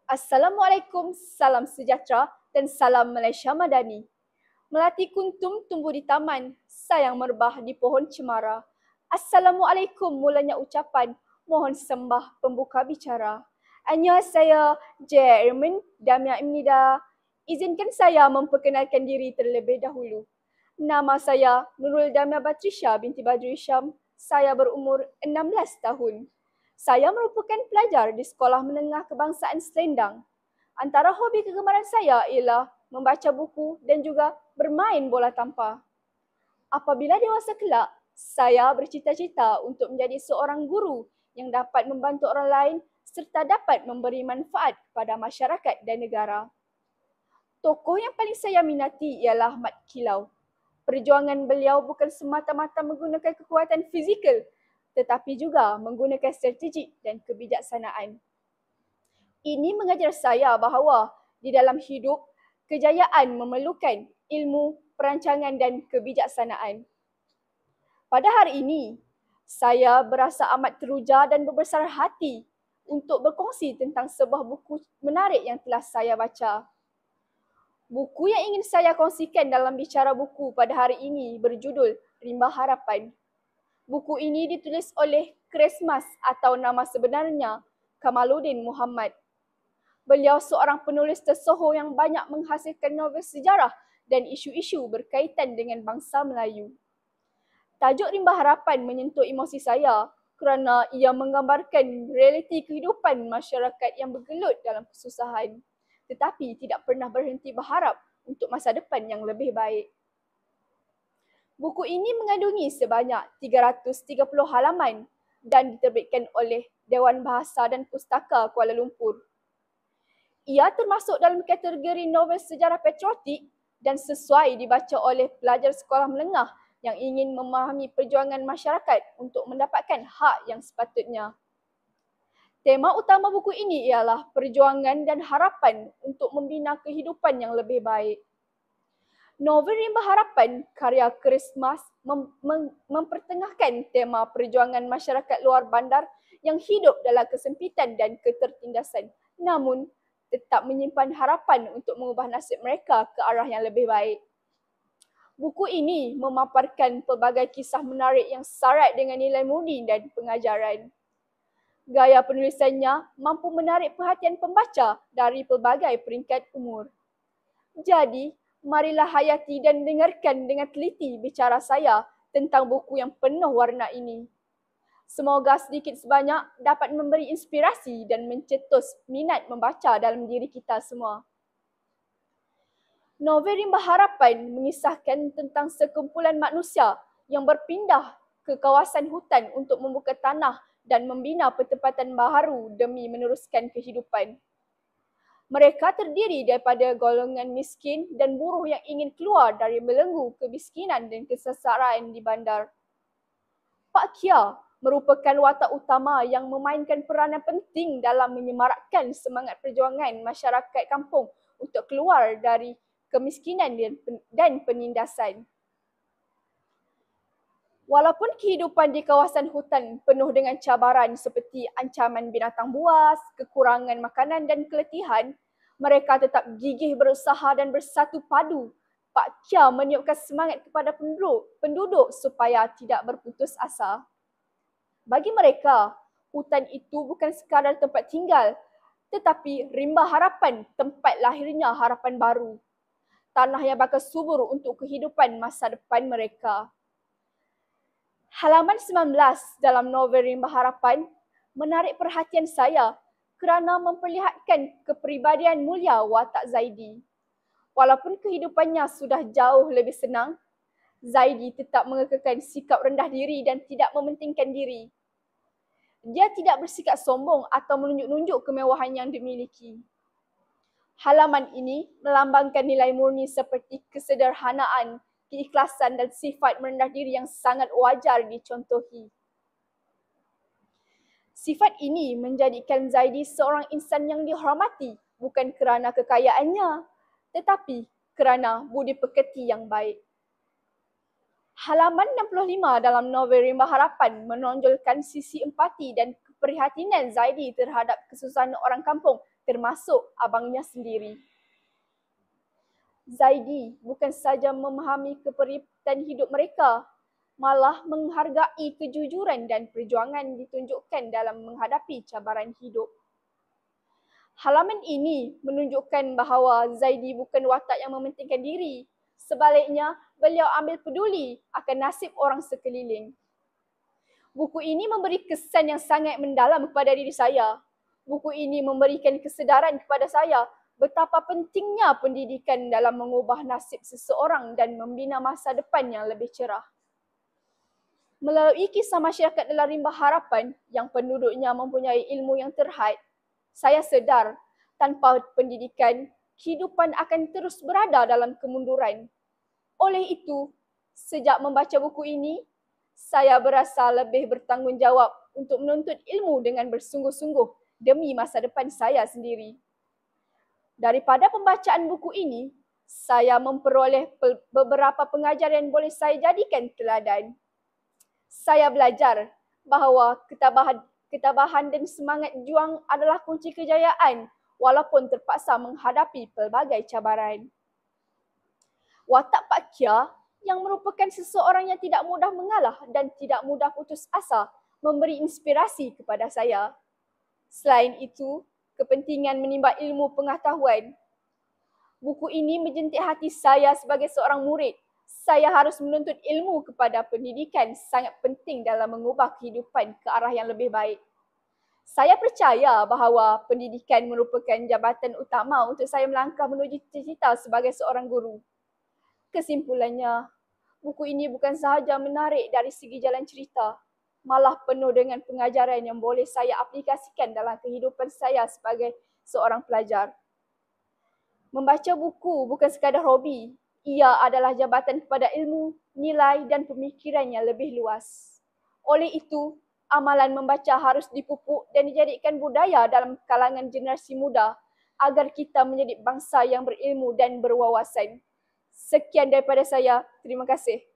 Assalamualaikum, salam sejahtera dan salam Malaysia Madani. Melati kuntum tumbuh di taman, sayang merebah di pohon cemara. Assalamualaikum mulanya ucapan, mohon sembah pembuka bicara. Annyeonghaseyo, Jerman Damyaimnida. Izinkan saya memperkenalkan diri terlebih dahulu. Nama saya Nurul Damya Batrisha binti Badri Syam. Saya berumur 16 tahun. Saya merupakan pelajar di Sekolah Menengah Kebangsaan Selendang. Antara hobi kegemaran saya ialah membaca buku dan juga bermain bola tampar. Apabila dewasa kelak, saya bercita-cita untuk menjadi seorang guru yang dapat membantu orang lain serta dapat memberi manfaat kepada masyarakat dan negara. Tokoh yang paling saya minati ialah Mat Kilau. Perjuangan beliau bukan semata-mata menggunakan kekuatan fizikal, tetapi juga menggunakan strategik dan kebijaksanaan. Ini mengajar saya bahawa di dalam hidup, kejayaan memerlukan ilmu, perancangan dan kebijaksanaan. Pada hari ini, saya berasa amat teruja dan berbesar hati untuk berkongsi tentang sebuah buku menarik yang telah saya baca. Buku yang ingin saya kongsikan dalam bicara buku pada hari ini berjudul Rimba Harapan. Buku ini ditulis oleh Christmas atau nama sebenarnya Kamaluddin Muhammad. Beliau seorang penulis tersohor yang banyak menghasilkan novel sejarah dan isu-isu berkaitan dengan bangsa Melayu. Tajuk Rimba Harapan menyentuh emosi saya kerana ia menggambarkan realiti kehidupan masyarakat yang bergelut dalam kesusahan, tetapi tidak pernah berhenti berharap untuk masa depan yang lebih baik. Buku ini mengandungi sebanyak 330 halaman dan diterbitkan oleh Dewan Bahasa dan Pustaka Kuala Lumpur. Ia termasuk dalam kategori novel sejarah patriotik dan sesuai dibaca oleh pelajar sekolah menengah yang ingin memahami perjuangan masyarakat untuk mendapatkan hak yang sepatutnya. Tema utama buku ini ialah perjuangan dan harapan untuk membina kehidupan yang lebih baik. Novel Rimba Harapan karya Christmas mempertengahkan tema perjuangan masyarakat luar bandar yang hidup dalam kesempitan dan ketertindasan, namun tetap menyimpan harapan untuk mengubah nasib mereka ke arah yang lebih baik. Buku ini memaparkan pelbagai kisah menarik yang syarat dengan nilai murni dan pengajaran. Gaya penulisannya mampu menarik perhatian pembaca dari pelbagai peringkat umur. Jadi, marilah hayati dan dengarkan dengan teliti bicara saya tentang buku yang penuh warna ini. Semoga sedikit sebanyak dapat memberi inspirasi dan mencetus minat membaca dalam diri kita semua. Novel Rimba Harapan mengisahkan tentang sekumpulan manusia yang berpindah ke kawasan hutan untuk membuka tanah dan membina pertempatan baharu demi meneruskan kehidupan. Mereka terdiri daripada golongan miskin dan buruh yang ingin keluar dari belenggu kemiskinan dan kesengsaraan di bandar. Pak Kia merupakan watak utama yang memainkan peranan penting dalam menyemarakkan semangat perjuangan masyarakat kampung untuk keluar dari kemiskinan dan penindasan. Walaupun kehidupan di kawasan hutan penuh dengan cabaran seperti ancaman binatang buas, kekurangan makanan dan keletihan, mereka tetap gigih berusaha dan bersatu padu. Pak Kia meniupkan semangat kepada penduduk supaya tidak berputus asa. Bagi mereka, hutan itu bukan sekadar tempat tinggal, tetapi rimba harapan, tempat lahirnya harapan baru. Tanah yang bakal subur untuk kehidupan masa depan mereka. Halaman 19 dalam novel Rimba Harapan menarik perhatian saya kerana memperlihatkan kepribadian mulia watak Zaidi. Walaupun kehidupannya sudah jauh lebih senang, Zaidi tetap mengekalkan sikap rendah diri dan tidak mementingkan diri. Dia tidak bersikap sombong atau menunjuk-nunjuk kemewahan yang dimiliki. Halaman ini melambangkan nilai murni seperti kesederhanaan, keikhlasan dan sifat merendah diri yang sangat wajar dicontohi. Sifat ini menjadikan Zaidi seorang insan yang dihormati bukan kerana kekayaannya, tetapi kerana budi pekerti yang baik. Halaman 65 dalam novel Rimba Harapan menonjolkan sisi empati dan keprihatinan Zaidi terhadap kesusahan orang kampung termasuk abangnya sendiri. Zaidi bukan saja memahami keperitan hidup mereka, malah menghargai kejujuran dan perjuangan ditunjukkan dalam menghadapi cabaran hidup. Halaman ini menunjukkan bahawa Zaidi bukan watak yang mementingkan diri. Sebaliknya, beliau ambil peduli akan nasib orang sekeliling. Buku ini memberi kesan yang sangat mendalam kepada diri saya. Buku ini memberikan kesedaran kepada saya betapa pentingnya pendidikan dalam mengubah nasib seseorang dan membina masa depan yang lebih cerah. Melalui kisah masyarakat dalam rimba harapan yang penduduknya mempunyai ilmu yang terhad, saya sedar tanpa pendidikan, kehidupan akan terus berada dalam kemunduran. Oleh itu, sejak membaca buku ini, saya berasa lebih bertanggungjawab untuk menuntut ilmu dengan bersungguh-sungguh demi masa depan saya sendiri. Daripada pembacaan buku ini, saya memperoleh beberapa pengajaran yang boleh saya jadikan teladan. Saya belajar bahawa ketabahan dan semangat juang adalah kunci kejayaan walaupun terpaksa menghadapi pelbagai cabaran. Watak Pak Kia yang merupakan seseorang yang tidak mudah mengalah dan tidak mudah putus asa memberi inspirasi kepada saya. Selain itu, kepentingan menimba ilmu pengetahuan. Buku ini menjentik hati saya sebagai seorang murid. Saya harus menuntut ilmu kepada pendidikan sangat penting dalam mengubah kehidupan ke arah yang lebih baik. Saya percaya bahawa pendidikan merupakan jabatan utama untuk saya melangkah menuju cita-cita sebagai seorang guru. Kesimpulannya, buku ini bukan sahaja menarik dari segi jalan cerita, malah penuh dengan pengajaran yang boleh saya aplikasikan dalam kehidupan saya sebagai seorang pelajar. Membaca buku bukan sekadar hobi, ia adalah jabatan kepada ilmu, nilai dan pemikiran yang lebih luas. Oleh itu, amalan membaca harus dipupuk dan dijadikan budaya dalam kalangan generasi muda agar kita menjadi bangsa yang berilmu dan berwawasan. Sekian daripada saya. Terima kasih.